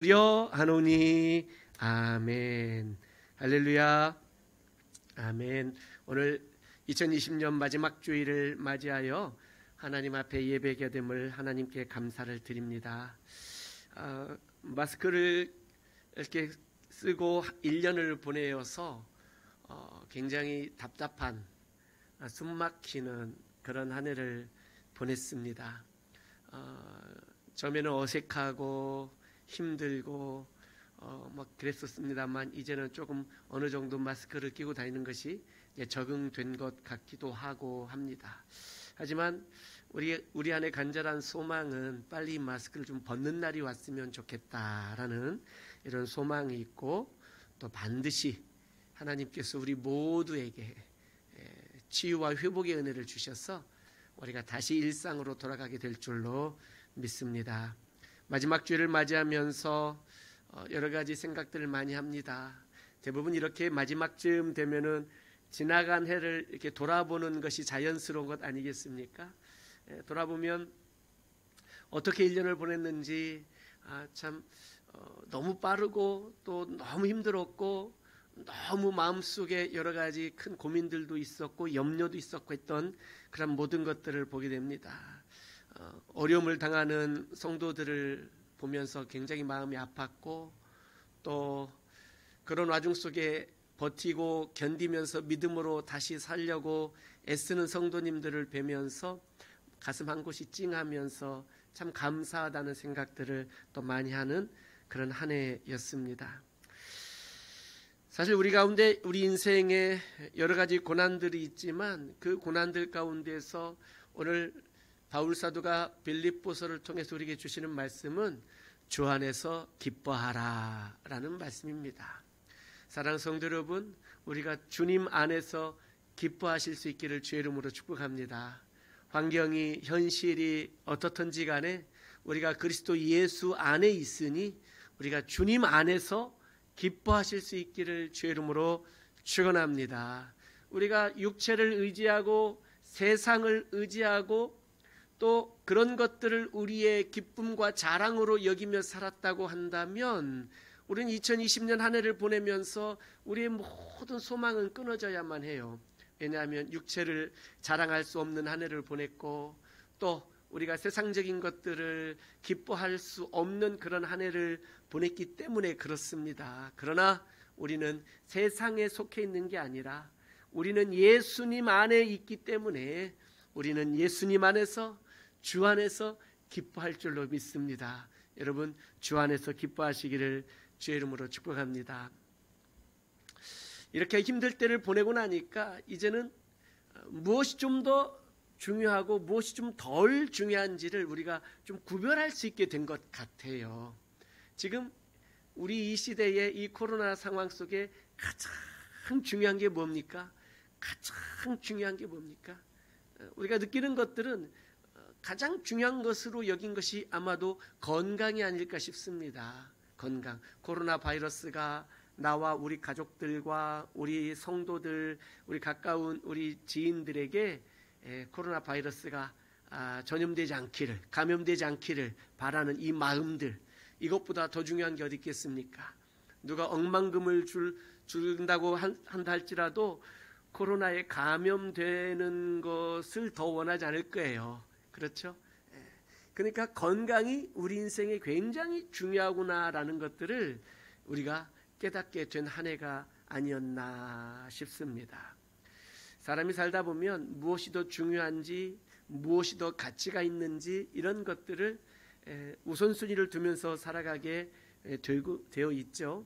여 하노니 아멘. 할렐루야. 아멘. 오늘 2020년 마지막 주일을 맞이하여 하나님 앞에 예배하게 됨을 하나님께 감사를 드립니다. 마스크를 이렇게 쓰고 1년을 보내어서 굉장히 답답한, 숨막히는 그런 한 해를 보냈습니다. 처음에는 어색하고 힘들고 막 그랬었습니다만 이제는 조금 어느 정도 마스크를 끼고 다니는 것이 적응된 것 같기도 하고 합니다. 하지만 우리 안에 간절한 소망은 빨리 마스크를 좀 벗는 날이 왔으면 좋겠다라는 이런 소망이 있고, 또 반드시 하나님께서 우리 모두에게 치유와 회복의 은혜를 주셔서 우리가 다시 일상으로 돌아가게 될 줄로 믿습니다. 마지막 주일을 맞이하면서 여러 가지 생각들을 많이 합니다. 대부분 이렇게 마지막쯤 되면은 지나간 해를 이렇게 돌아보는 것이 자연스러운 것 아니겠습니까? 돌아보면 어떻게 1년을 보냈는지 참 너무 빠르고 또 너무 힘들었고 너무 마음속에 여러 가지 큰 고민들도 있었고 염려도 있었고 했던 그런 모든 것들을 보게 됩니다. 어려움을 당하는 성도들을 보면서 굉장히 마음이 아팠고, 또 그런 와중 속에 버티고 견디면서 믿음으로 다시 살려고 애쓰는 성도님들을 뵈면서 가슴 한 곳이 찡하면서 참 감사하다는 생각들을 또 많이 하는 그런 한 해였습니다. 사실 우리 가운데 우리 인생에 여러 가지 고난들이 있지만 그 고난들 가운데서 오늘 바울 사도가 빌립보서를 통해서 우리에게 주시는 말씀은 주 안에서 기뻐하라 라는 말씀입니다. 사랑하는 성도 여러분, 우리가 주님 안에서 기뻐하실 수 있기를 주의 이름으로 축복합니다. 환경이 현실이 어떻든지 간에 우리가 그리스도 예수 안에 있으니 우리가 주님 안에서 기뻐하실 수 있기를 주의 이름으로 축원합니다. 우리가 육체를 의지하고 세상을 의지하고 또 그런 것들을 우리의 기쁨과 자랑으로 여기며 살았다고 한다면 우리는 2020년 한 해를 보내면서 우리의 모든 소망은 끊어져야만 해요. 왜냐하면 육체를 자랑할 수 없는 한 해를 보냈고, 또 우리가 세상적인 것들을 기뻐할 수 없는 그런 한 해를 보냈기 때문에 그렇습니다. 그러나 우리는 세상에 속해 있는 게 아니라 우리는 예수님 안에 있기 때문에 우리는 예수님 안에서, 주 안에서 기뻐할 줄로 믿습니다. 여러분, 주 안에서 기뻐하시기를 주의 이름으로 축복합니다. 이렇게 힘들 때를 보내고 나니까 이제는 무엇이 좀 더 중요하고 무엇이 좀 덜 중요한지를 우리가 좀 구별할 수 있게 된 것 같아요. 지금 우리 이 시대의 이 코로나 상황 속에 가장 중요한 게 뭡니까? 가장 중요한 게 뭡니까? 우리가 느끼는 것들은 가장 중요한 것으로 여긴 것이 아마도 건강이 아닐까 싶습니다. 건강. 코로나 바이러스가 나와 우리 가족들과 우리 성도들, 우리 가까운 우리 지인들에게 코로나 바이러스가 전염되지 않기를, 감염되지 않기를 바라는 이 마음들, 이것보다 더 중요한 게 어디 있겠습니까? 누가 억만금을 준다고 한다 할지라도 코로나에 감염되는 것을 더 원하지 않을 거예요. 그렇죠? 그러니까 건강이 우리 인생에 굉장히 중요하구나라는 것들을 우리가 깨닫게 된 한 해가 아니었나 싶습니다. 사람이 살다 보면 무엇이 더 중요한지, 무엇이 더 가치가 있는지 이런 것들을 우선순위를 두면서 살아가게 되어 있죠.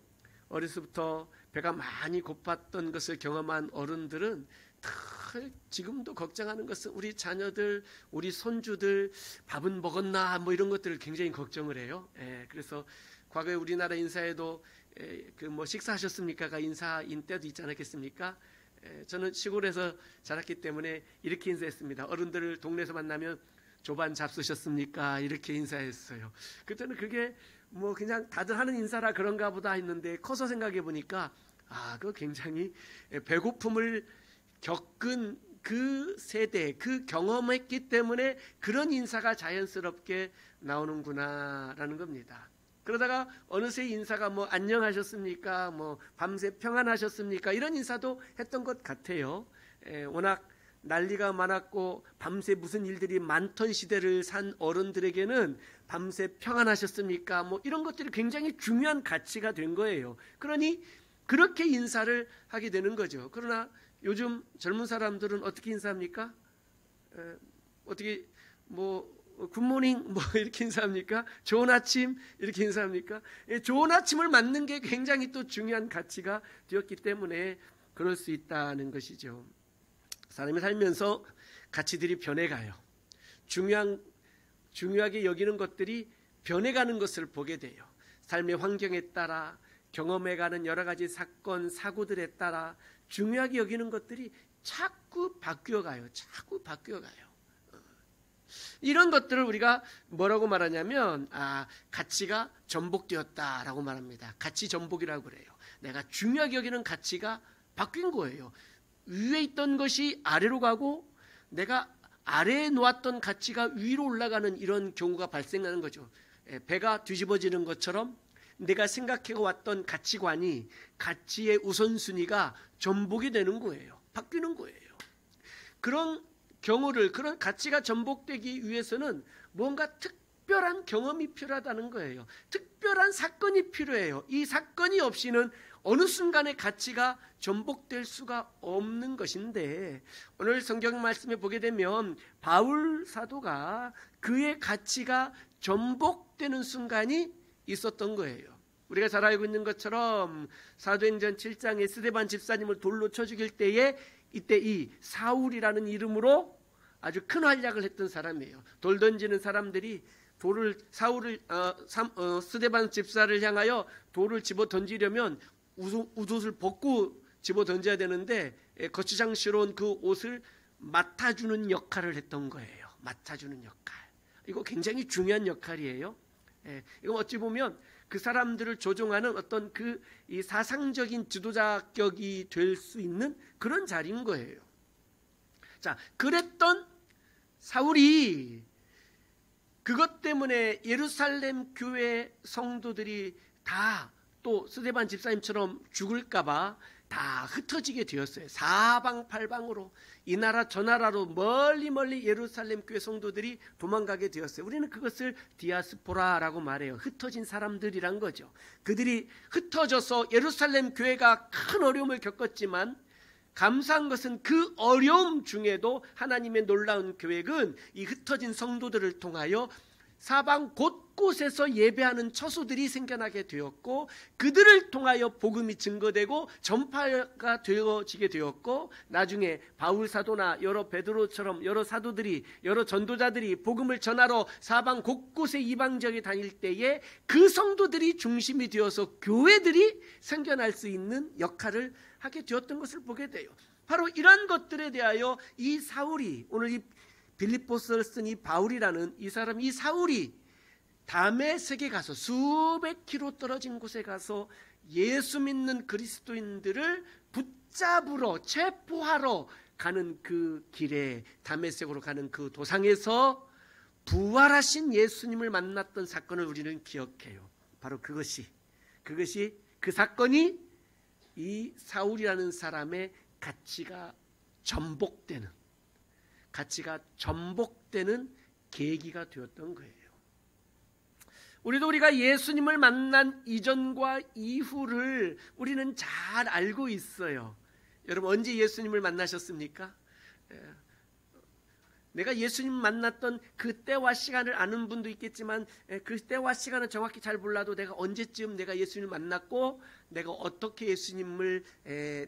어려서부터 배가 많이 고팠던 것을 경험한 어른들은 지금도 걱정하는 것은 우리 자녀들, 우리 손주들 밥은 먹었나 뭐 이런 것들을 굉장히 걱정을 해요. 그래서 과거에 우리나라 인사에도 식사하셨습니까가 인사인 때도 있지 않았겠습니까? 저는 시골에서 자랐기 때문에 이렇게 인사했습니다. 어른들을 동네에서 만나면 조반 잡수셨습니까? 이렇게 인사했어요. 그때는 그게 뭐 그냥 다들 하는 인사라 그런가 보다 했는데 커서 생각해 보니까 그거 굉장히 배고픔을 겪은 그 세대, 그 경험했기 때문에 그런 인사가 자연스럽게 나오는구나라는 겁니다. 그러다가 어느새 인사가 뭐 안녕하셨습니까? 뭐 밤새 평안하셨습니까? 이런 인사도 했던 것 같아요. 워낙 난리가 많았고 밤새 무슨 일들이 많던 시대를 산 어른들에게는 밤새 평안하셨습니까? 뭐 이런 것들이 굉장히 중요한 가치가 된 거예요. 그러니 그렇게 인사를 하게 되는 거죠. 그러나 요즘 젊은 사람들은 어떻게 인사합니까? 어떻게 뭐 굿모닝 뭐 이렇게 인사합니까? 좋은 아침 이렇게 인사합니까? 좋은 아침을 맞는 게 굉장히 또 중요한 가치가 되었기 때문에 그럴 수 있다는 것이죠. 사람이 살면서 가치들이 변해가요. 중요하게 여기는 것들이 변해가는 것을 보게 돼요. 삶의 환경에 따라 경험해가는 여러 가지 사건, 사고들에 따라 중요하게 여기는 것들이 자꾸 바뀌어가요. 이런 것들을 우리가 뭐라고 말하냐면 가치가 전복되었다라고 말합니다. 가치 전복이라고 그래요. 내가 중요하게 여기는 가치가 바뀐 거예요. 위에 있던 것이 아래로 가고 내가 아래에 놓았던 가치가 위로 올라가는 이런 경우가 발생하는 거죠. 배가 뒤집어지는 것처럼 내가 생각해 왔던 가치관이 가치의 우선순위가 전복이 되는 거예요. 바뀌는 거예요. 그런 경우를 그런 가치가 전복되기 위해서는 뭔가 특별한 경험이 필요하다는 거예요. 특별한 사건이 필요해요. 이 사건이 없이는 어느 순간에 가치가 전복될 수가 없는 것인데 오늘 성경 말씀에 보게 되면 바울 사도가 그의 가치가 전복되는 순간이 있었던 거예요. 우리가 잘 알고 있는 것처럼 사도행전 7장에 스데반 집사님을 돌로 쳐 죽일 때에 이때 이 사울이라는 이름으로 아주 큰 활약을 했던 사람이에요. 돌 던지는 사람들이 스데반 집사를 향하여 돌을 집어 던지려면 웃옷을 벗고 집어 던져야 되는데 거추장스러운 그 옷을 맡아주는 역할을 했던 거예요. 맡아주는 역할. 이거 굉장히 중요한 역할이에요. 이거 어찌 보면 그 사람들을 조종하는 어떤 이 사상적인 지도자격이 될 수 있는 그런 자리인 거예요. 자, 그랬던 사울이 그것 때문에 예루살렘 교회 성도들이 다 또 스데반 집사님처럼 죽을까봐 다 흩어지게 되었어요. 사방팔방으로 이 나라 저 나라로 멀리 예루살렘 교회 성도들이 도망가게 되었어요. 우리는 그것을 디아스포라라고 말해요. 흩어진 사람들이란 거죠. 그들이 흩어져서 예루살렘 교회가 큰 어려움을 겪었지만 감사한 것은 그 어려움 중에도 하나님의 놀라운 계획은 이 흩어진 성도들을 통하여 사방 곳곳에서 예배하는 처소들이 생겨나게 되었고 그들을 통하여 복음이 증거되고 전파가 되어지게 되었고 나중에 바울 사도나 여러 베드로처럼 여러 사도들이 여러 전도자들이 복음을 전하러 사방 곳곳에 이방 지역에 다닐 때에 그 성도들이 중심이 되어서 교회들이 생겨날 수 있는 역할을 하게 되었던 것을 보게 돼요. 바로 이런 것들에 대하여 이 사울이 오늘 이 빌립보서를 쓴 이 바울이라는 이 사람 이 사울이 다메섹에 가서 수백 킬로 떨어진 곳에 가서 예수 믿는 그리스도인들을 붙잡으러 체포하러 가는 그 길에 다메섹으로 가는 그 도상에서 부활하신 예수님을 만났던 사건을 우리는 기억해요. 바로 그것이 그 사건이 이 사울이라는 사람의 가치가 전복되는 계기가 되었던 거예요. 우리가 예수님을 만난 이전과 이후를 우리는 잘 알고 있어요. 여러분 언제 예수님을 만나셨습니까? 내가 예수님 만났던 그 때와 시간을 아는 분도 있겠지만 그 때와 시간은 정확히 잘 몰라도 내가 언제쯤 내가 예수님을 만났고 내가 어떻게 예수님을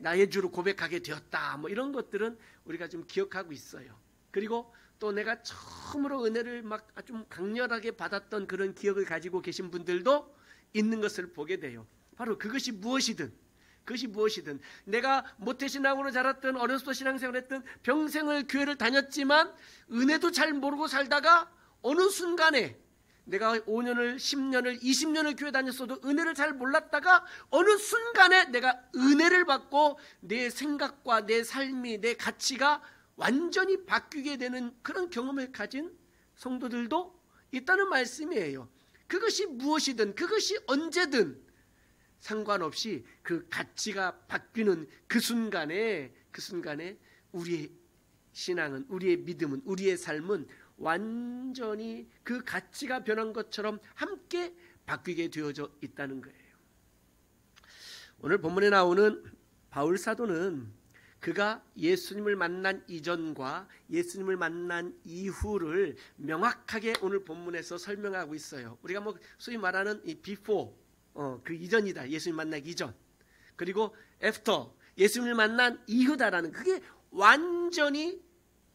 나의 주로 고백하게 되었다 뭐 이런 것들은 우리가 좀 기억하고 있어요. 그리고 또 내가 처음으로 은혜를 막 좀 강렬하게 받았던 그런 기억을 가지고 계신 분들도 있는 것을 보게 돼요. 바로 그것이 무엇이든 내가 모태신앙으로 자랐던 어려서부터 신앙생활을 했던 평생을 교회를 다녔지만 은혜도 잘 모르고 살다가 어느 순간에 내가 5년을 10년을 20년을 교회 다녔어도 은혜를 잘 몰랐다가 어느 순간에 내가 은혜를 받고 내 생각과 내 삶이 내 가치가 완전히 바뀌게 되는 그런 경험을 가진 성도들도 있다는 말씀이에요. 그것이 무엇이든 그것이 언제든 상관없이 그 가치가 바뀌는 그 순간에 우리의 신앙은, 우리의 믿음은, 우리의 삶은 완전히 그 가치가 변한 것처럼 함께 바뀌게 되어져 있다는 거예요. 오늘 본문에 나오는 바울 사도는 그가 예수님을 만난 이전과 예수님을 만난 이후를 명확하게 오늘 본문에서 설명하고 있어요. 우리가 뭐 소위 말하는 이 before, 그 이전이다, 예수님 만나기 이전, 그리고 after, 예수님을 만난 이후다라는, 그게 완전히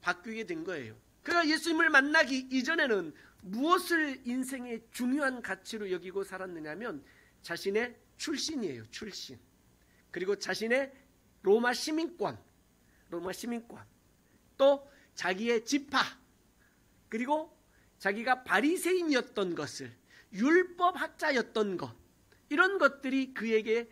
바뀌게 된 거예요. 그가 예수님을 만나기 이전에는 무엇을 인생의 중요한 가치로 여기고 살았느냐면 자신의 출신이에요. 출신. 그리고 자신의 로마 시민권, 또 자기의 지파, 그리고 자기가 바리새인이었던 것을, 율법학자였던 것, 이런 것들이 그에게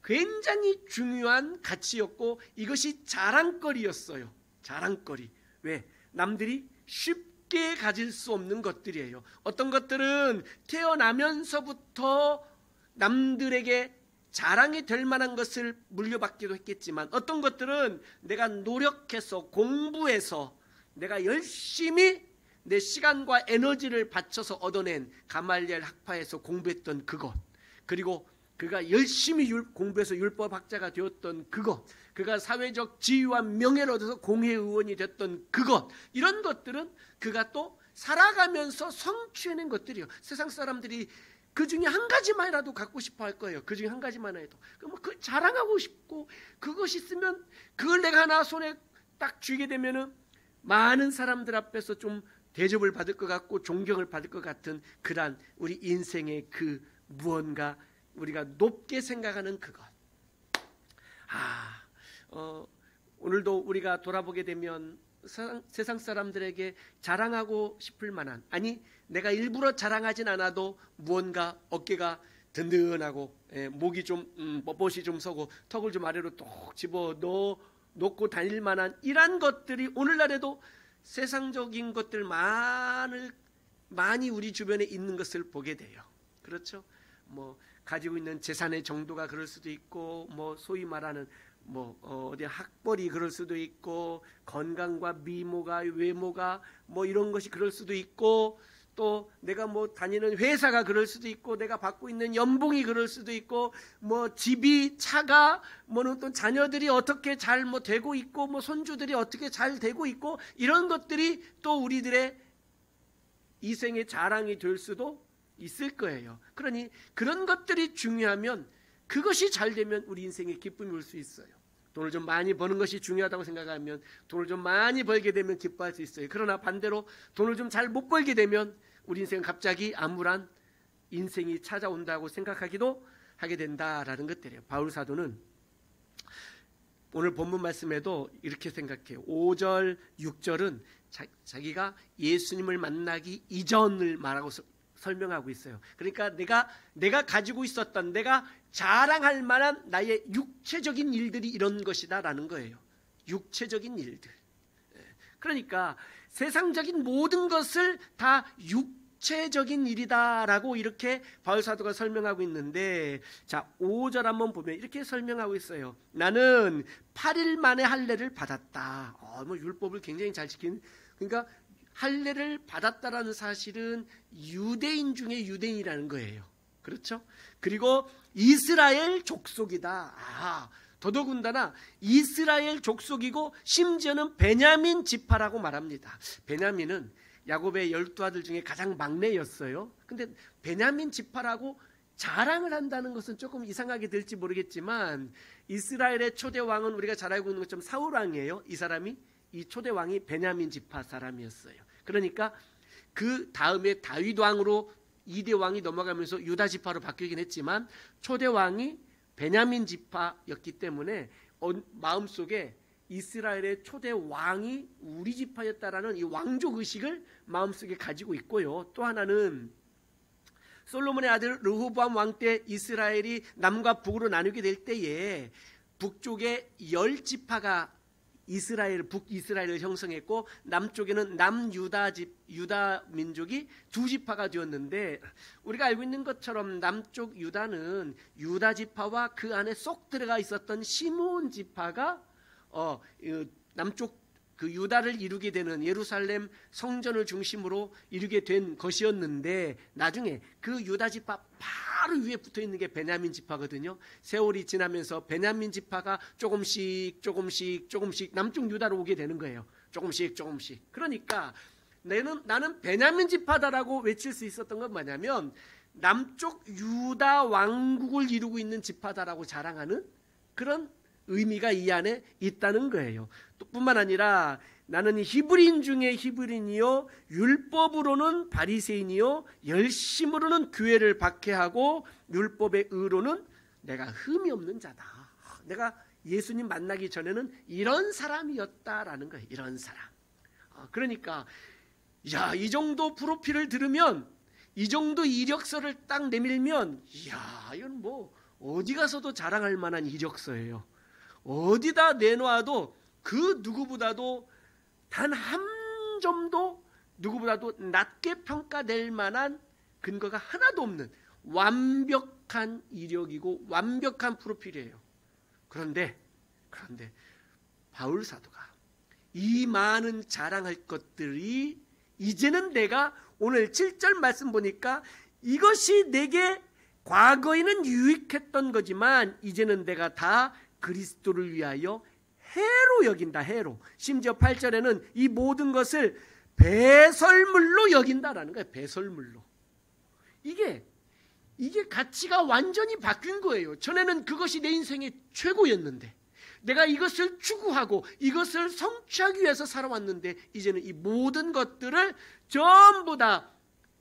굉장히 중요한 가치였고 이것이 자랑거리였어요. 자랑거리. 왜? 남들이 쉽게 가질 수 없는 것들이에요. 어떤 것들은 태어나면서부터 남들에게 자랑이 될 만한 것을 물려받기도 했겠지만, 어떤 것들은 내가 노력해서 공부해서 내가 열심히 내 시간과 에너지를 바쳐서 얻어낸 가말리엘 학파에서 공부했던 그것, 그리고 그가 열심히 공부해서 율법학자가 되었던 그것, 그가 사회적 지위와 명예를 얻어서 공회의원이 됐던 그것, 이런 것들은 그가 또 살아가면서 성취해낸 것들이에요. 세상 사람들이 그 중에 한 가지만이라도 갖고 싶어 할 거예요. 그 중에 한 가지만 해도. 그 자랑하고 싶고, 그것이 있으면 그걸 내가 하나 손에 딱 쥐게 되면은 많은 사람들 앞에서 좀 대접을 받을 것 같고 존경을 받을 것 같은 그런 우리 인생의 그 무언가 우리가 높게 생각하는 그것. 오늘도 우리가 돌아보게 되면 세상 사람들에게 자랑하고 싶을 만한, 아니 내가 일부러 자랑하진 않아도 무언가 어깨가 든든하고 목이 좀 뻣뻣이 좀 서고 턱을 좀 아래로 톡 집어 놓고 다닐 만한 이런 것들이 오늘날에도 세상적인 것들 많이 우리 주변에 있는 것을 보게 돼요. 그렇죠? 뭐 가지고 있는 재산의 정도가 그럴 수도 있고, 뭐 소위 말하는 어디 학벌이 그럴 수도 있고, 건강과 미모가, 외모가 뭐 이런 것이 그럴 수도 있고, 또 내가 뭐 다니는 회사가 그럴 수도 있고, 내가 받고 있는 연봉이 그럴 수도 있고, 뭐 집이, 차가, 뭐는 또 자녀들이 어떻게 잘 뭐 되고 있고, 뭐 손주들이 어떻게 잘 되고 있고, 이런 것들이 또 우리들의 이생의 자랑이 될 수도 있을 거예요. 그러니 그런 것들이 중요하면, 그것이 잘 되면 우리 인생에 기쁨이 올 수 있어요. 돈을 좀 많이 버는 것이 중요하다고 생각하면 돈을 좀 많이 벌게 되면 기뻐할 수 있어요. 그러나 반대로 돈을 좀 잘 못 벌게 되면 우리 인생은 갑자기 암울한 인생이 찾아온다고 생각하기도 하게 된다라는 것들이에요. 바울 사도는 오늘 본문 말씀에도 이렇게 생각해요. 5절, 6절은 자기가 예수님을 만나기 이전을 말하고 설명하고 있어요. 그러니까 내가 가지고 있었던, 내가 자랑할 만한 나의 육체적인 일들이 이런 것이다라는 거예요. 육체적인 일들. 그러니까 세상적인 모든 것을 다 육체적인 일이다라고 이렇게 바울 사도가 설명하고 있는데, 자 5절 한번 보면 이렇게 설명하고 있어요. 나는 8일 만에 할례를 받았다. 뭐 율법을 굉장히 잘 지킨, 그러니까 할례를 받았다라는 사실은 유대인 중에 유대인이라는 거예요. 그렇죠? 그리고 이스라엘 족속이다. 더더군다나 이스라엘 족속이고 심지어는 베냐민 지파라고 말합니다. 베냐민은 야곱의 12아들 중에 가장 막내였어요. 근데 베냐민 지파라고 자랑을 한다는 것은 조금 이상하게 들지 모르겠지만, 이스라엘의 초대 왕은 우리가 잘 알고 있는 것처럼 사울 왕이에요. 이 초대 왕이 베냐민 지파 사람이었어요. 그러니까 그 다음에 다윗 왕으로 2대 왕이 넘어가면서 유다 지파로 바뀌긴 했지만 초대 왕이 베냐민 지파였기 때문에 마음속에 이스라엘의 초대 왕이 우리 지파였다라는 이 왕족 의식을 마음속에 가지고 있고요. 또 하나는 솔로몬의 아들 르호보암 왕 때 이스라엘이 남과 북으로 나누게 될 때에 북쪽에 10지파가 이스라엘, 북이스라엘을 형성했고 남쪽에는 유다 민족이 두 지파가 되었는데, 우리가 알고 있는 것처럼 남쪽 유다는 유다 지파와 그 안에 쏙 들어가 있었던 시므온 지파가 남쪽 그 유다를 이루게 되는 예루살렘 성전을 중심으로 이루게 된 것이었는데, 나중에 그 유다 지파 바로 위에 붙어 있는 게 베냐민 지파거든요. 세월이 지나면서 베냐민 지파가 조금씩 남쪽 유다로 오게 되는 거예요. 조금씩. 그러니까 나는 베냐민 지파다라고 외칠 수 있었던 건 뭐냐면, 남쪽 유다 왕국을 이루고 있는 지파다라고 자랑하는 그런 의미가 이 안에 있다는 거예요. 또 뿐만 아니라 나는 히브리인 중에 히브리인이요, 율법으로는 바리새인이요, 열심으로는 교회를 박해하고 율법의 의로는 내가 흠이 없는 자다. 내가 예수님 만나기 전에는 이런 사람이었다라는 거예요. 이런 사람. 그러니까 이 정도 프로필을 들으면, 이 정도 이력서를 딱 내밀면, 이건 뭐 어디 가서도 자랑할 만한 이력서예요. 어디다 내놔도 그 누구보다도 단 한 점도 누구보다도 낮게 평가될 만한 근거가 하나도 없는 완벽한 이력이고 완벽한 프로필이에요. 그런데 바울 사도가 이 많은 자랑할 것들이 이제는 내가 오늘 7절 말씀 보니까 이것이 내게 과거에는 유익했던 거지만 이제는 내가 다 그리스도를 위하여 해로 여긴다. 해로. 심지어 8절에는 이 모든 것을 배설물로 여긴다라는 거예요. 배설물로. 이게 가치가 완전히 바뀐 거예요. 전에는 그것이 내 인생의 최고였는데, 내가 이것을 추구하고 이것을 성취하기 위해서 살아왔는데, 이제는 이 모든 것들을 전부 다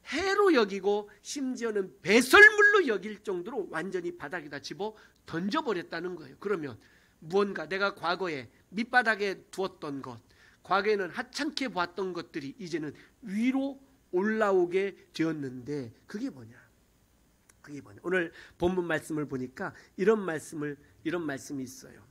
해로 여기고 심지어는 배설물로 여길 정도로 완전히 바닥에다 집어 던져버렸다는 거예요. 그러면 무언가 내가 과거에 밑바닥에 두었던 것, 과거에는 하찮게 보았던 것들이 이제는 위로 올라오게 되었는데, 그게 뭐냐? 오늘 본문 말씀을 보니까 이런 말씀이 있어요.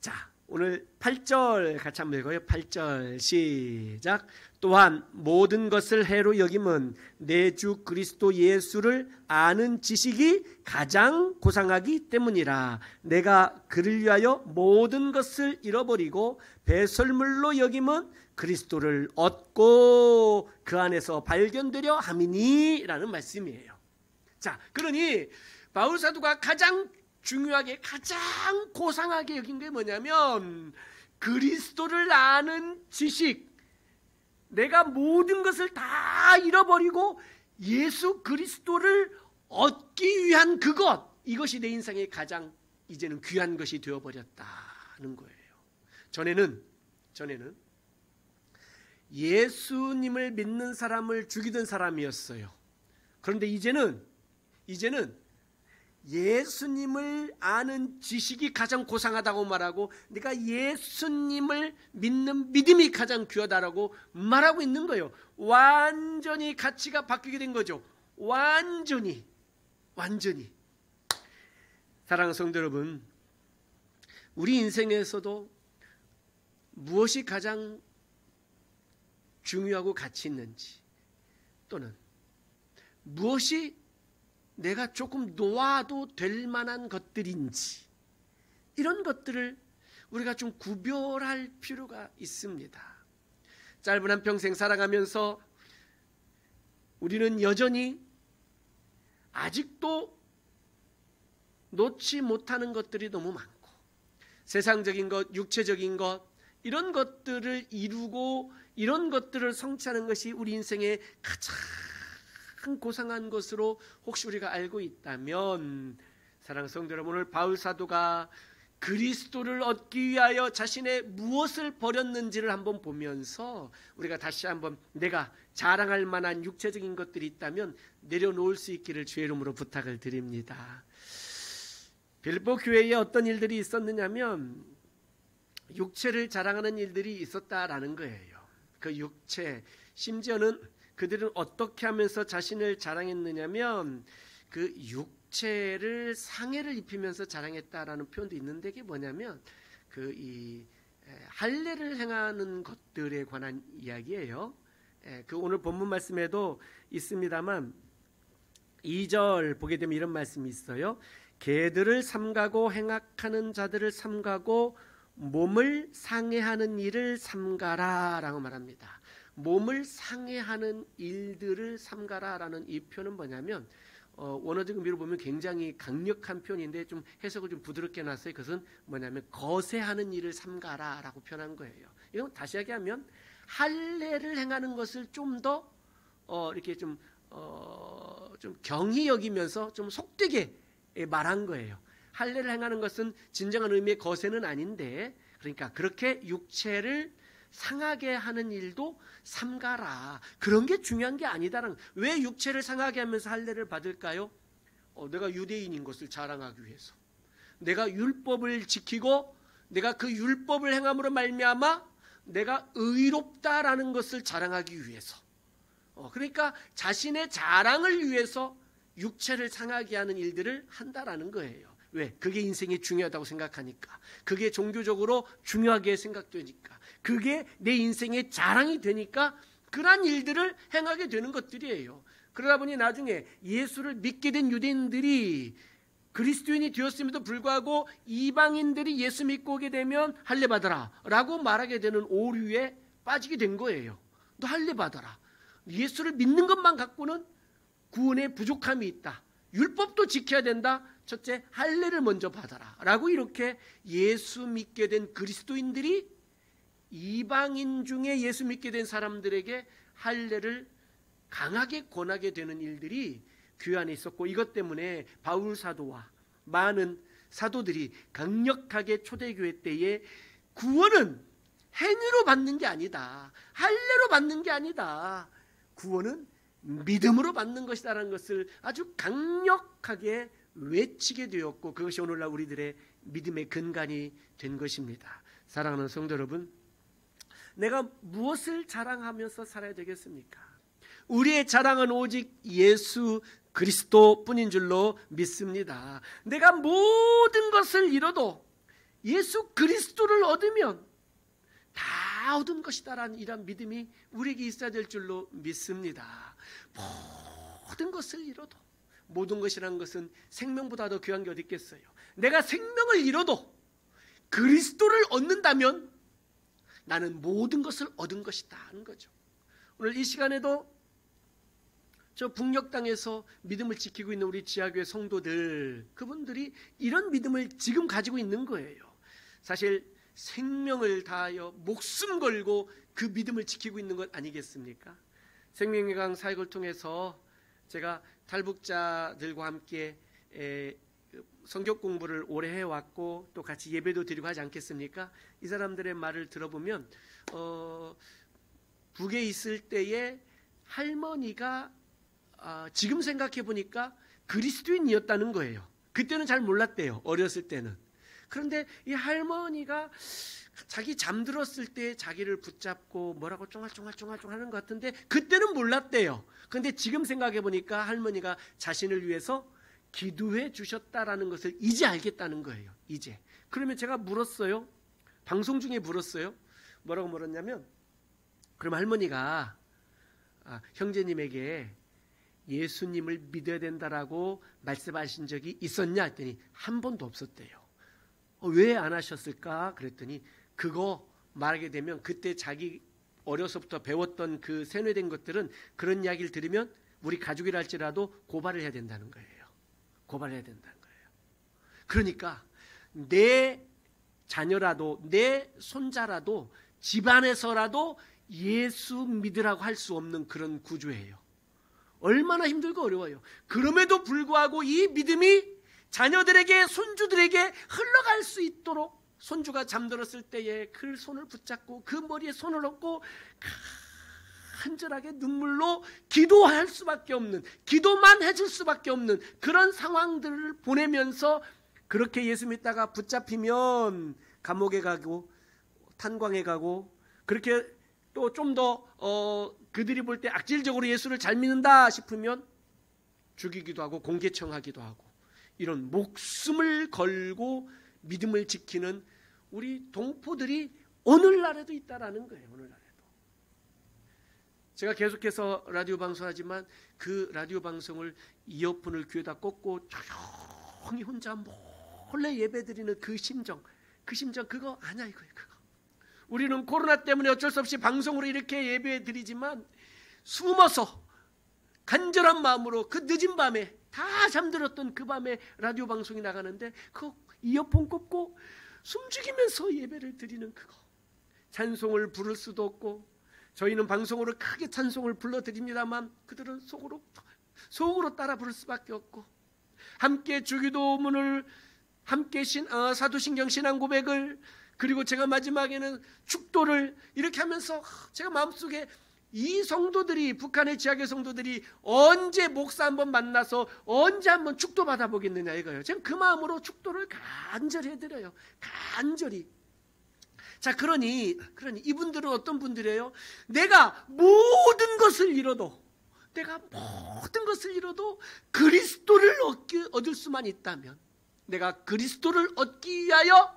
자, 오늘 8절 같이 한번 읽어요. 8절 시작. 또한 모든 것을 해로 여김은 내 주 그리스도 예수를 아는 지식이 가장 고상하기 때문이라. 내가 그를 위하여 모든 것을 잃어버리고 배설물로 여김은 그리스도를 얻고 그 안에서 발견되려 함이니 라는 말씀이에요. 자, 그러니 바울 사도가 가장 중요하게, 가장 고상하게 여긴 게 뭐냐면 그리스도를 아는 지식. 내가 모든 것을 다 잃어버리고 예수 그리스도를 얻기 위한 그것, 이것이 내 인생의 가장 이제는 귀한 것이 되어버렸다는 거예요. 전에는 예수님을 믿는 사람을 죽이던 사람이었어요. 그런데 이제는 예수님을 아는 지식이 가장 고상하다고 말하고, 내가 예수님을 믿는 믿음이 가장 귀하다라고 말하고 있는 거예요. 완전히 가치가 바뀌게 된 거죠. 완전히. 사랑하는 성도 여러분, 우리 인생에서도 무엇이 가장 중요하고 가치 있는지, 또는 무엇이 내가 조금 놓아도 될 만한 것들인지, 이런 것들을 우리가 좀 구별할 필요가 있습니다. 짧은 한평생 살아가면서 우리는 여전히 아직도 놓지 못하는 것들이 너무 많고, 세상적인 것, 육체적인 것, 이런 것들을 이루고 이런 것들을 성취하는 것이 우리 인생의 가장 고상한 것으로 혹시 우리가 알고 있다면, 사랑하는 성도 여러분, 오늘 바울 사도가 그리스도를 얻기 위하여 자신의 무엇을 버렸는지를 한번 보면서 우리가 다시 한번 내가 자랑할 만한 육체적인 것들이 있다면 내려놓을 수 있기를 주의 이름으로 부탁을 드립니다. 빌립보 교회에 어떤 일들이 있었느냐면 육체를 자랑하는 일들이 있었다라는 거예요. 그 육체, 심지어는 그들은 어떻게 하면서 자신을 자랑했느냐면 그 육체를 상해를 입히면서 자랑했다라는 표현도 있는데, 그게 뭐냐면 이 할례를 행하는 것들에 관한 이야기예요. 그 오늘 본문 말씀에도 있습니다만 2절 보게 되면 이런 말씀이 있어요. 개들을 삼가고 행악하는 자들을 삼가고 몸을 상해하는 일을 삼가라 라고 말합니다. 몸을 상해하는 일들을 삼가라 라는 이 표현은 뭐냐면 원어적 의미로 보면 굉장히 강력한 표현인데 좀 해석을 좀 부드럽게 놨어요. 그것은 뭐냐면 거세하는 일을 삼가라 라고 표현한 거예요. 이건 다시 얘기하면 할례를 행하는 것을 좀 더 이렇게 좀 경히 여기면서 좀 속되게 말한 거예요. 할례를 행하는 것은 진정한 의미의 거세는 아닌데, 그러니까 그렇게 육체를 상하게 하는 일도 삼가라. 그런 게 중요한 게 아니다라는. 왜 육체를 상하게 하면서 할례를 받을까요? 내가 유대인인 것을 자랑하기 위해서. 내가 율법을 지키고 내가 그 율법을 행함으로 말미암아 내가 의롭다라는 것을 자랑하기 위해서. 그러니까 자신의 자랑을 위해서 육체를 상하게 하는 일들을 한다라는 거예요. 왜? 그게 인생이 중요하다고 생각하니까. 그게 종교적으로 중요하게 생각되니까. 그게 내 인생의 자랑이 되니까 그러한 일들을 행하게 되는 것들이에요. 그러다 보니 나중에 예수를 믿게 된 유대인들이 그리스도인이 되었음에도 불구하고 이방인들이 예수 믿고 오게 되면 할례 받아라 라고 말하게 되는 오류에 빠지게 된 거예요. 너 할례 받아라. 예수를 믿는 것만 갖고는 구원에 부족함이 있다. 율법도 지켜야 된다. 첫째, 할례를 먼저 받아라 라고 이렇게 예수 믿게 된 그리스도인들이 이방인 중에 예수 믿게 된 사람들에게 할례를 강하게 권하게 되는 일들이 교회 안에 있었고, 이것 때문에 바울 사도와 많은 사도들이 강력하게 초대교회 때에 구원은 행위로 받는 게 아니다. 할례로 받는 게 아니다. 구원은 믿음으로 받는 것이다라는 것을 아주 강력하게 외치게 되었고, 그것이 오늘날 우리들의 믿음의 근간이 된 것입니다. 사랑하는 성도 여러분, 내가 무엇을 자랑하면서 살아야 되겠습니까? 우리의 자랑은 오직 예수 그리스도뿐인 줄로 믿습니다. 내가 모든 것을 잃어도 예수 그리스도를 얻으면 다 얻은 것이다라는 이런 믿음이 우리에게 있어야 될 줄로 믿습니다. 모든 것을 잃어도, 모든 것이라는 것은 생명보다 더 귀한 게 어디 있겠어요. 내가 생명을 잃어도 그리스도를 얻는다면 나는 모든 것을 얻은 것이다 하는 거죠. 오늘 이 시간에도 저 북녘 땅에서 믿음을 지키고 있는 우리 지하교회 성도들, 그분들이 이런 믿음을 지금 가지고 있는 거예요. 사실 생명을 다하여 목숨 걸고 그 믿음을 지키고 있는 것 아니겠습니까? 생명의 강 사역을 통해서 제가 탈북자들과 함께 성경 공부를 오래 해왔고 또 같이 예배도 드리고 하지 않겠습니까? 이 사람들의 말을 들어보면 북에 있을 때에 할머니가 지금 생각해 보니까 그리스도인이었다는 거예요. 그때는 잘 몰랐대요. 어렸을 때는. 그런데 이 할머니가 자기 잠들었을 때 자기를 붙잡고 뭐라고 쫑알쫑알 하는 것 같은데 그때는 몰랐대요. 그런데 지금 생각해 보니까 할머니가 자신을 위해서 기도해 주셨다라는 것을 이제 알겠다는 거예요. 이제. 그러면 제가 물었어요. 방송 중에 물었어요. 뭐라고 물었냐면, 그럼 할머니가 형제님에게 예수님을 믿어야 된다라고 말씀하신 적이 있었냐 했더니 한 번도 없었대요. 왜 안 하셨을까 그랬더니 그거 말하게 되면 그때 자기 어려서부터 배웠던 그 세뇌된 것들은 그런 이야기를 들으면 우리 가족이라 할지라도 고발을 해야 된다는 거예요. 고발해야 된다는 거예요. 그러니까 내 자녀라도 내 손자라도 집안에서라도 예수 믿으라고 할 수 없는 그런 구조예요. 얼마나 힘들고 어려워요. 그럼에도 불구하고 이 믿음이 자녀들에게 손주들에게 흘러갈 수 있도록 손주가 잠들었을 때에 그 손을 붙잡고 그 머리에 손을 얹고 간절하게 눈물로 기도할 수밖에 없는, 기도만 해줄 수밖에 없는 그런 상황들을 보내면서 그렇게 예수 믿다가 붙잡히면 감옥에 가고 탄광에 가고 그렇게 또 좀 더 그들이 볼 때 악질적으로 예수를 잘 믿는다 싶으면 죽이기도 하고 공개청하기도 하고 이런 목숨을 걸고 믿음을 지키는 우리 동포들이 오늘날에도 있다라는 거예요. 오늘날에도. 제가 계속해서 라디오 방송하지만 그 라디오 방송을 이어폰을 귀에다 꽂고 조용히 혼자 몰래 예배드리는 그 심정 그거 아니야 이거예요. 그거. 우리는 코로나 때문에 어쩔 수 없이 방송으로 이렇게 예배드리지만 숨어서 간절한 마음으로 그 늦은 밤에 다 잠들었던 그 밤에 라디오 방송이 나가는데 그 이어폰 꽂고 숨죽이면서 예배를 드리는 그거. 찬송을 부를 수도 없고 저희는 방송으로 크게 찬송을 불러드립니다만 그들은 속으로 따라 부를 수밖에 없고 함께 주기도문을 함께 사도신경 신앙고백을 그리고 제가 마지막에는 축도를 이렇게 하면서 제가 마음속에 이 성도들이 북한의 지하교 성도들이 언제 목사 한번 만나서 언제 한번 축도 받아보겠느냐 이거예요. 제가 그 마음으로 축도를 간절히 해드려요. 간절히. 자, 그러니 이분들은 어떤 분들이에요? 내가 모든 것을 잃어도 그리스도를 얻을 수만 있다면 내가 그리스도를 얻기 위하여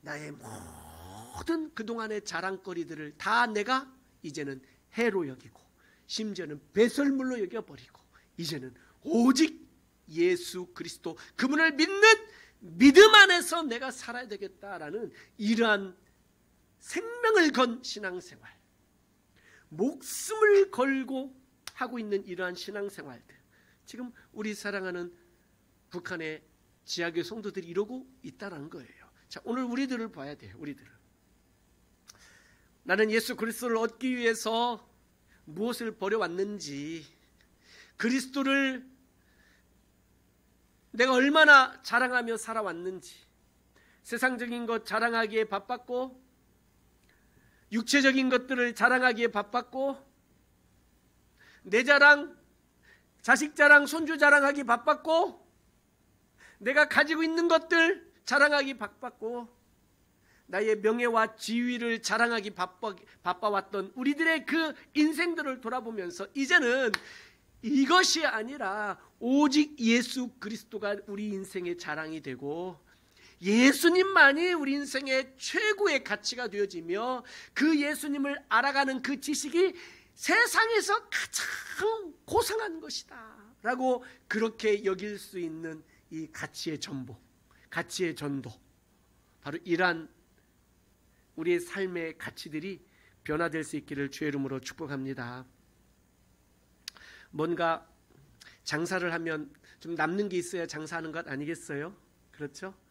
나의 모든 그동안의 자랑거리들을 다 내가 이제는 해로 여기고 심지어는 배설물로 여겨버리고 이제는 오직 예수 그리스도 그분을 믿는 믿음 안에서 내가 살아야 되겠다라는 이러한 생명을 건 신앙생활, 목숨을 걸고 하고 있는 이러한 신앙생활들, 지금 우리 사랑하는 북한의 지하교 성도들이 이러고 있다는 거예요. 자, 오늘 우리들을 봐야 돼요. 우리들을. 나는 예수 그리스도를 얻기 위해서 무엇을 버려왔는지, 그리스도를 내가 얼마나 자랑하며 살아왔는지, 세상적인 것 자랑하기에 바빴고 육체적인 것들을 자랑하기에 바빴고 내 자랑, 자식 자랑, 손주 자랑하기 바빴고 내가 가지고 있는 것들 자랑하기 바빴고 나의 명예와 지위를 자랑하기 바빠왔던 우리들의 그 인생들을 돌아보면서 이제는 이것이 아니라 오직 예수 그리스도가 우리 인생의 자랑이 되고 예수님만이 우리 인생의 최고의 가치가 되어지며 그 예수님을 알아가는 그 지식이 세상에서 가장 고상한 것이다 라고 그렇게 여길 수 있는 이 가치의 전보, 가치의 전도, 바로 이러한 우리의 삶의 가치들이 변화될 수 있기를 주의 이름으로 축복합니다. 뭔가 장사를 하면 좀 남는 게 있어야 장사하는 것 아니겠어요? 그렇죠?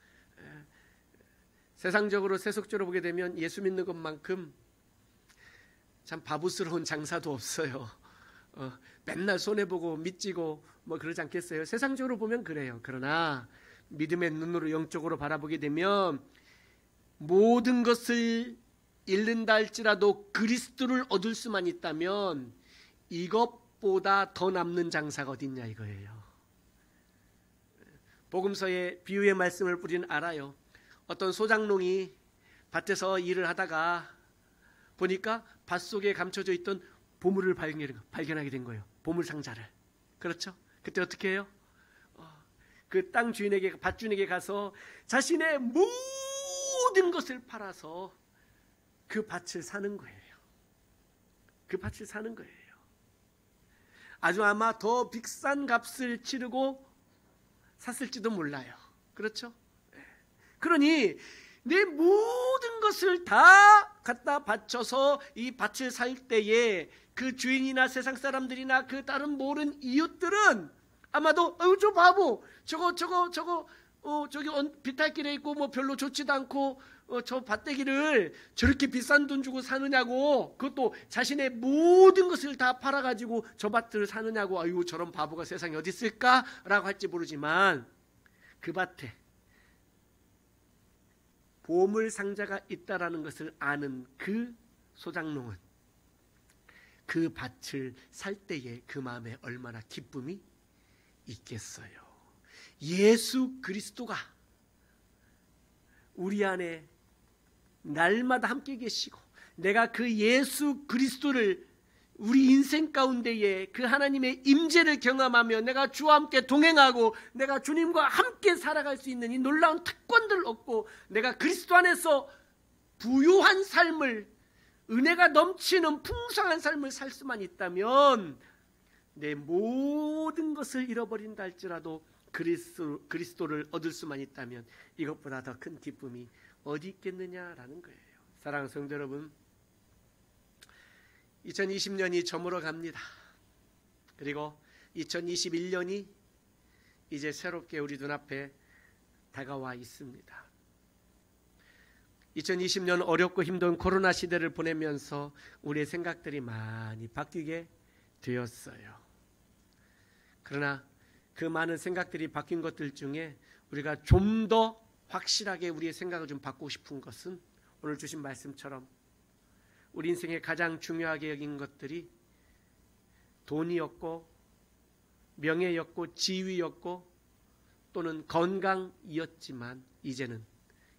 세상적으로 세속적으로 보게 되면 예수 믿는 것만큼 참 바보스러운 장사도 없어요. 맨날 손해보고 믿지고 뭐 그러지 않겠어요? 세상적으로 보면 그래요. 그러나 믿음의 눈으로 영적으로 바라보게 되면 모든 것을 잃는다 할지라도 그리스도를 얻을 수만 있다면 이것보다 더 남는 장사가 어딨냐 이거예요. 복음서의 비유의 말씀을 우리는 알아요. 어떤 소장농이 밭에서 일을 하다가 보니까 밭 속에 감춰져 있던 보물을 발견하게 된 거예요. 보물 상자를. 그렇죠? 그때 어떻게 해요? 그 땅 주인에게, 밭 주인에게 가서 자신의 모든 것을 팔아서 그 밭을 사는 거예요. 그 밭을 사는 거예요. 아주 아마 더 비싼 값을 치르고 샀을지도 몰라요. 그렇죠? 그러니 내 모든 것을 다 갖다 바쳐서 이 밭을 살 때에 그 주인이나 세상 사람들이나 그 다른 모든 이웃들은 아마도 저 바보 저기 비탈길에 있고 뭐 별로 좋지도 않고 저 밭대기를 저렇게 비싼 돈 주고 사느냐고, 그것도 자신의 모든 것을 다 팔아가지고 저 밭을 사느냐고, 아이고 저런 바보가 세상에 어디 있을까라고 할지 모르지만 그 밭에 보물 상자가 있다라는 것을 아는 그 소장농은 그 밭을 살 때에 그 마음에 얼마나 기쁨이 있겠어요. 예수 그리스도가 우리 안에 날마다 함께 계시고 내가 그 예수 그리스도를 우리 인생 가운데에 그 하나님의 임재를 경험하며 내가 주와 함께 동행하고 내가 주님과 함께 살아갈 수 있는 이 놀라운 특권들을 얻고 내가 그리스도 안에서 부유한 삶을, 은혜가 넘치는 풍성한 삶을 살 수만 있다면 내 모든 것을 잃어버린다 할지라도 그리스도를 얻을 수만 있다면 이것보다 더 큰 기쁨이 어디 있겠느냐라는 거예요. 사랑하는 성도 여러분, 2020년이 저물어 갑니다. 그리고 2021년이 이제 새롭게 우리 눈앞에 다가와 있습니다. 2020년 어렵고 힘든 코로나 시대를 보내면서 우리의 생각들이 많이 바뀌게 되었어요. 그러나 그 많은 생각들이 바뀐 것들 중에 우리가 좀 더 확실하게 우리의 생각을 좀 바꾸고 싶은 것은 오늘 주신 말씀처럼 우리 인생에 가장 중요하게 여긴 것들이 돈이었고 명예였고 지위였고 또는 건강이었지만 이제는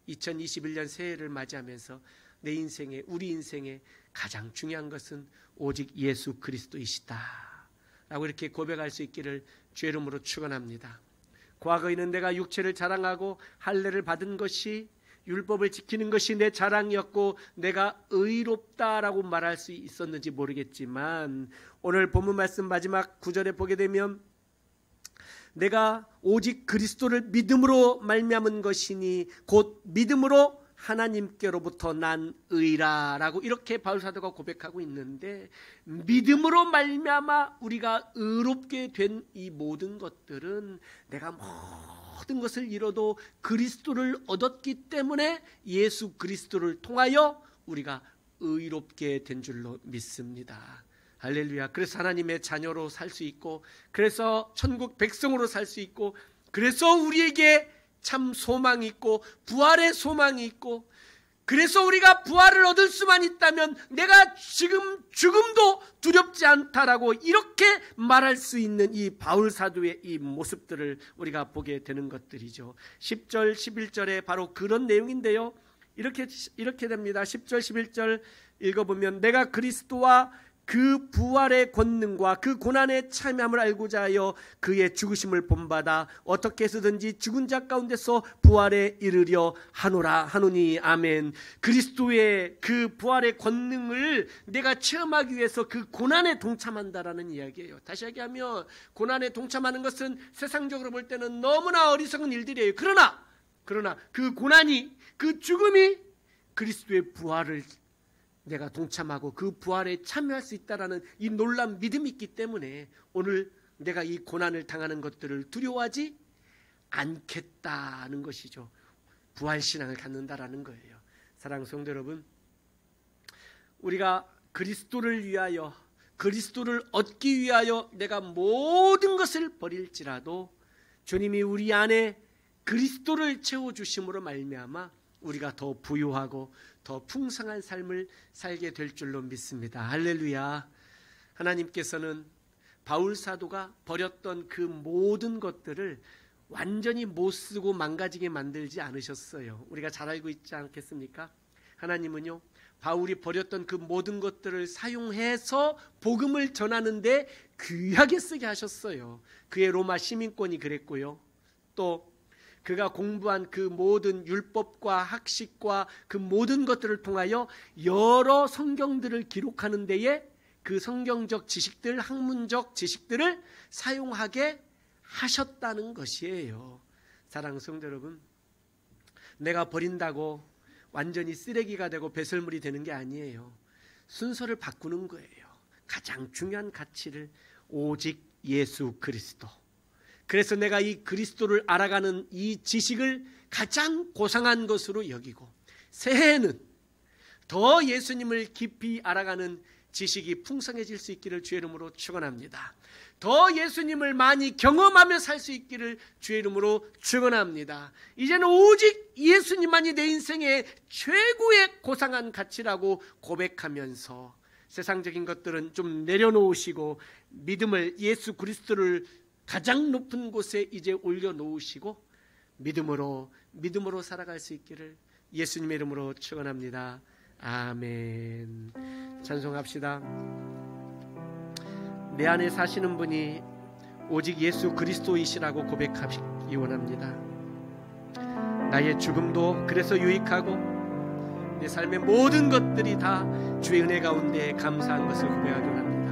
2021년 새해를 맞이하면서 내 인생에, 우리 인생에 가장 중요한 것은 오직 예수 그리스도이시다 라고 이렇게 고백할 수 있기를 주의 이름으로 축원합니다. 과거에는 내가 육체를 자랑하고 할례를 받은 것이, 율법을 지키는 것이 내 자랑이었고 내가 의롭다라고 말할 수 있었는지 모르겠지만 오늘 본문 말씀 마지막 9절에 보게 되면 내가 오직 그리스도를 믿음으로 말미암은 것이니 곧 믿음으로 하나님께로부터 난 의라라고 이렇게 바울 사도가 고백하고 있는데, 믿음으로 말미암아 우리가 의롭게 된 이 모든 것들은 내가 모든 것을 잃어도 그리스도를 얻었기 때문에 예수 그리스도를 통하여 우리가 의롭게 된 줄로 믿습니다. 할렐루야. 그래서 하나님의 자녀로 살 수 있고, 그래서 천국 백성으로 살 수 있고, 그래서 우리에게 참 소망이 있고 부활의 소망이 있고, 그래서 우리가 부활을 얻을 수만 있다면 내가 지금 죽음도 두렵지 않다라고 이렇게 말할 수 있는 이 바울 사도의 이 모습들을 우리가 보게 되는 것들이죠. 10절 11절에 바로 그런 내용인데요. 이렇게 됩니다. 10절 11절 읽어보면 내가 그리스도와 그 부활의 권능과 그 고난의 참여함을 알고자 하여 그의 죽으심을 본받아 어떻게 해서든지 죽은 자 가운데서 부활에 이르려 하노니. 아멘. 그리스도의 그 부활의 권능을 내가 체험하기 위해서 그 고난에 동참한다라는 이야기예요. 다시 얘기하면 고난에 동참하는 것은 세상적으로 볼 때는 너무나 어리석은 일들이에요. 그러나 그 고난이, 그 죽음이 그리스도의 부활을 내가 동참하고 그 부활에 참여할 수 있다라는 이 놀라운 믿음이 있기 때문에 오늘 내가 이 고난을 당하는 것들을 두려워하지 않겠다는 것이죠. 부활신앙을 갖는다라는 거예요. 사랑하는 성도 여러분, 우리가 그리스도를 위하여, 그리스도를 얻기 위하여 내가 모든 것을 버릴지라도 주님이 우리 안에 그리스도를 채워주심으로 말미암아 우리가 더 부유하고 더 풍성한 삶을 살게 될 줄로 믿습니다. 할렐루야. 하나님께서는 바울 사도가 버렸던 그 모든 것들을 완전히 못 쓰고 망가지게 만들지 않으셨어요. 우리가 잘 알고 있지 않겠습니까? 하나님은요, 바울이 버렸던 그 모든 것들을 사용해서 복음을 전하는데 귀하게 쓰게 하셨어요. 그의 로마 시민권이 그랬고요. 또 그가 공부한 그 모든 율법과 학식과 그 모든 것들을 통하여 여러 성경들을 기록하는 데에 그 성경적 지식들, 학문적 지식들을 사용하게 하셨다는 것이에요. 사랑하는 성도 여러분, 내가 버린다고 완전히 쓰레기가 되고 배설물이 되는 게 아니에요. 순서를 바꾸는 거예요. 가장 중요한 가치를 오직 예수 그리스도. 그래서 내가 이 그리스도를 알아가는 이 지식을 가장 고상한 것으로 여기고, 새해에는 더 예수님을 깊이 알아가는 지식이 풍성해질 수 있기를 주의 이름으로 축원합니다. 더 예수님을 많이 경험하며 살 수 있기를 주의 이름으로 축원합니다. 이제는 오직 예수님만이 내 인생의 최고의 고상한 가치라고 고백하면서 세상적인 것들은 좀 내려놓으시고 믿음을, 예수 그리스도를 가장 높은 곳에 이제 올려놓으시고 믿음으로 살아갈 수 있기를 예수님의 이름으로 축원합니다. 아멘. 찬송합시다. 내 안에 사시는 분이 오직 예수 그리스도이시라고 고백하기 원합니다. 나의 죽음도 그래서 유익하고 내 삶의 모든 것들이 다 주의 은혜 가운데 감사한 것을 고백하기 원합니다.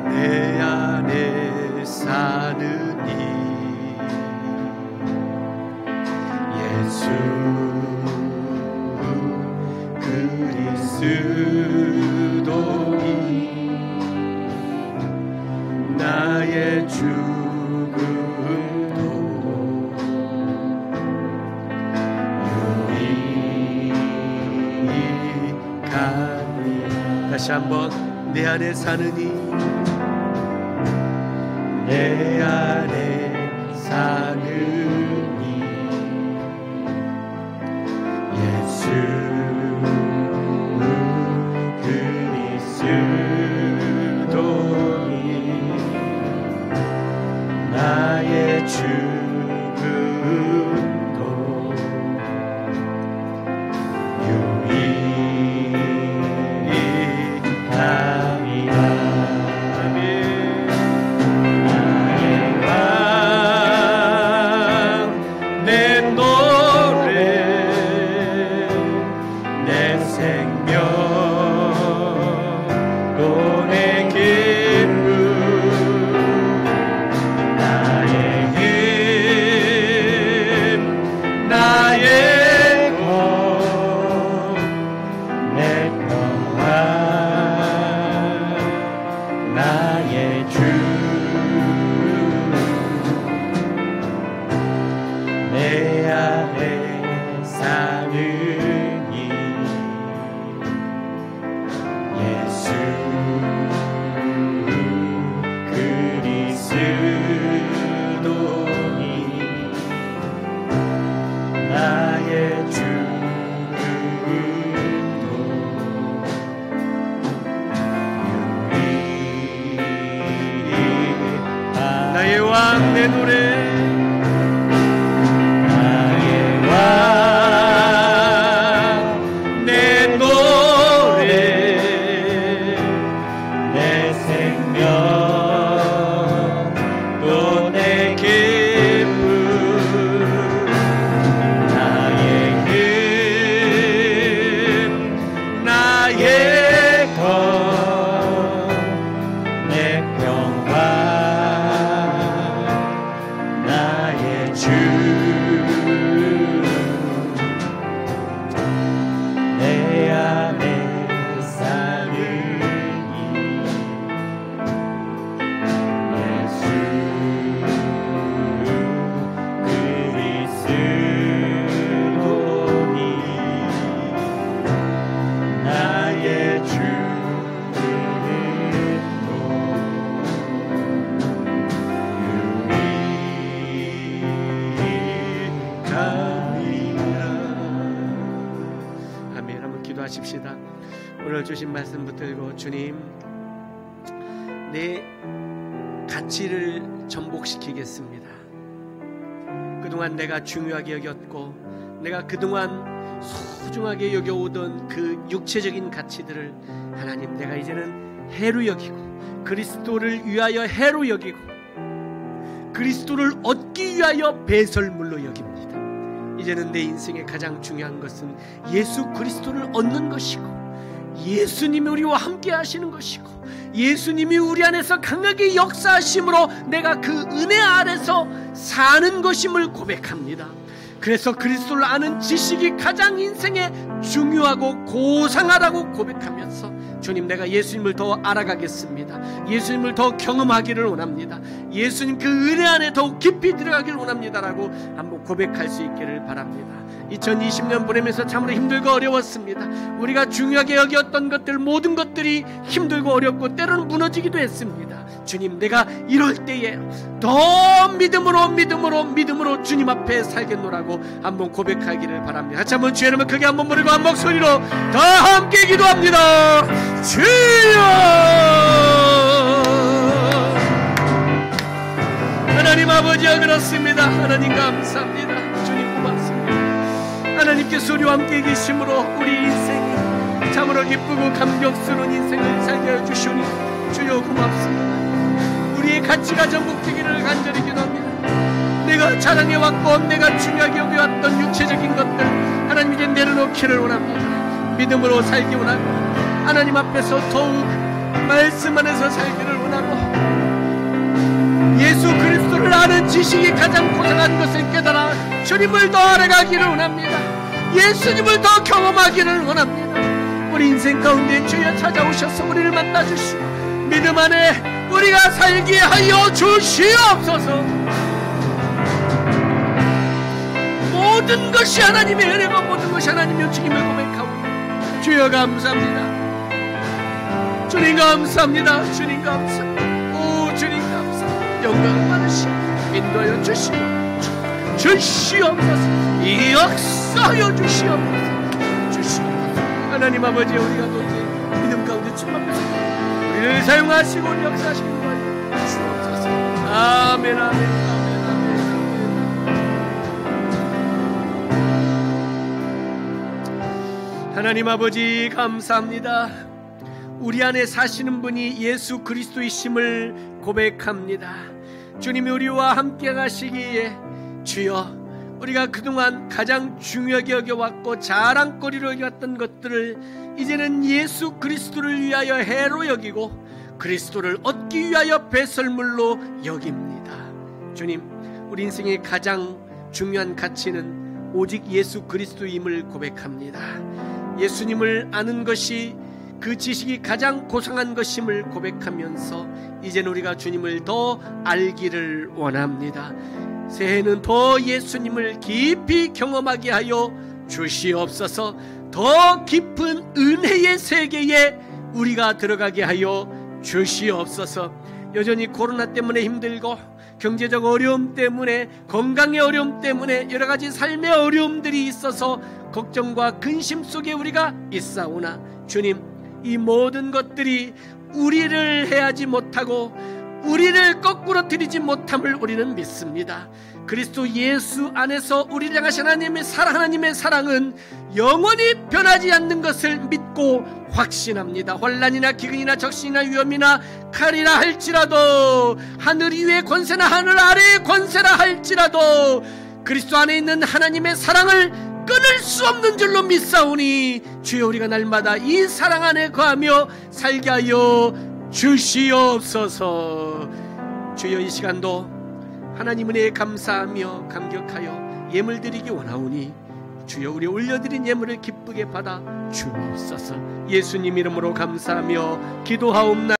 내 안에 사는 이 예수 그리스도니 나의 죽음도 유익하니. 다시 한번 내 안에 사느니 내 안에 사느니 예수 그리스도니 나의 죽음도 유익함이라. 내 노래 나의 왕 내 노래 내 생명 또 내 기쁨 나의 힘 나의 것 내 평화 내 안에 사느니 예수 그리스도니 나의 죽음도 기도하십시다. 오늘 주신 말씀 붙들고 주님, 내 가치를 전복시키겠습니다. 그동안 내가 중요하게 여겼고 내가 그동안 소중하게 여겨오던 그 육체적인 가치들을 하나님, 내가 이제는 해로 여기고 그리스도를 위하여 해로 여기고 그리스도를 얻기 위하여 배설물로 여깁니다. 이제는 내 인생의 가장 중요한 것은 예수 그리스도를 얻는 것이고, 예수님이 우리와 함께 하시는 것이고, 예수님이 우리 안에서 강하게 역사하심으로 내가 그 은혜 아래서 사는 것임을 고백합니다. 그래서 그리스도를 아는 지식이 가장 인생에 중요하고 고상하다고 고백하면서, 주님, 내가 예수님을 더 알아가겠습니다. 예수님을 더 경험하기를 원합니다. 예수님 그 은혜 안에 더욱 깊이 들어가기를 원합니다라고 한번 고백할 수 있기를 바랍니다. 2020년 보내면서 참으로 힘들고 어려웠습니다. 우리가 중요하게 여겼던 것들, 모든 것들이 힘들고 어렵고 때로는 무너지기도 했습니다. 주님, 내가 이럴 때에 더 믿음으로 주님 앞에 살겠노라고 한번 고백하기를 바랍니다. 같이 한번 주의 이름을 크게 한번 부르고 한 목소리로 다 함께 기도합니다. 주여! 하나님 아버지여, 그렇습니다. 하나님 감사합니다. 주님 고맙습니다. 하나님 하나님께서 우리와 함께 계심으로 우리 인생이 참으로 기쁘고 감격스러운 인생을 살게 하여 주시오니 주여 고맙습니다. 우리의 가치가 전복되기를 간절히 기도합니다. 내가 자랑해왔고 내가 중요하게 여겨왔던 육체적인 것들 하나님 이제 내려놓기를 원합니다. 믿음으로 살기 원하고 하나님 앞에서 더욱 말씀 안에서 살기를 원하고 예수 그리스도를 아는 지식이 가장 고상한 것을 깨달아 주님을 더 알아가기를 원합니다. 예수님을 더 경험하기를 원합니다. 우리 인생 가운데 주여 찾아오셔서 우리를 만나주시고 믿음 안에 우리가 살게 하여 주시옵소서. 모든 것이 하나님의 은혜고 모든 것이 하나님의 은총임을 고백하오니 주여 감사합니다. 주님 감사합니다. 주님 감사합니다. 오 주님 감사합니다. 영광을 받으시고 인도하여 주시옵소서. 역사하여 주시옵소서. 하나님 아버지 우리가 도저히 믿음 가운데 충만해서 우리를 사용하시고 우리 역사하시기 바랍니다. 주옵소서. 아멘 아멘 아멘 아멘. 하나님 아버지 감사합니다. 우리 안에 사시는 분이 예수 그리스도이심을 고백합니다. 주님이 우리와 함께 가시기에 주여 우리가 그동안 가장 중요하게 여겨왔고 자랑거리로 여겨왔던 것들을 이제는 예수 그리스도를 위하여 해로 여기고 그리스도를 얻기 위하여 배설물로 여깁니다. 주님 우리 인생의 가장 중요한 가치는 오직 예수 그리스도임을 고백합니다. 예수님을 아는 것이 그 지식이 가장 고상한 것임을 고백하면서 이제는 우리가 주님을 더 알기를 원합니다. 새해는 더 예수님을 깊이 경험하게 하여 주시옵소서. 더 깊은 은혜의 세계에 우리가 들어가게 하여 주시옵소서. 여전히 코로나 때문에 힘들고 경제적 어려움 때문에 건강의 어려움 때문에 여러 가지 삶의 어려움들이 있어서 걱정과 근심 속에 우리가 있사오나 주님 이 모든 것들이 우리를 해하지 못하고 우리를 거꾸로 들이지 못함을 우리는 믿습니다. 그리스도 예수 안에서 우리를 향하신 하나님의 사랑은 영원히 변하지 않는 것을 믿고 확신합니다. 환난이나 기근이나 적신이나 위험이나 칼이라 할지라도 하늘 위의 권세나 하늘 아래의 권세라 할지라도 그리스도 안에 있는 하나님의 사랑을 끊을 수 없는 줄로 믿사오니 주여 우리가 날마다 이 사랑 안에 거하며 살게 하여 주시옵소서. 주여 이 시간도 하나님 은혜에 감사하며 감격하여 예물 드리기 원하오니 주여 우리 올려드린 예물을 기쁘게 받아 주옵소서. 예수님 이름으로 감사하며 기도하옵나이다.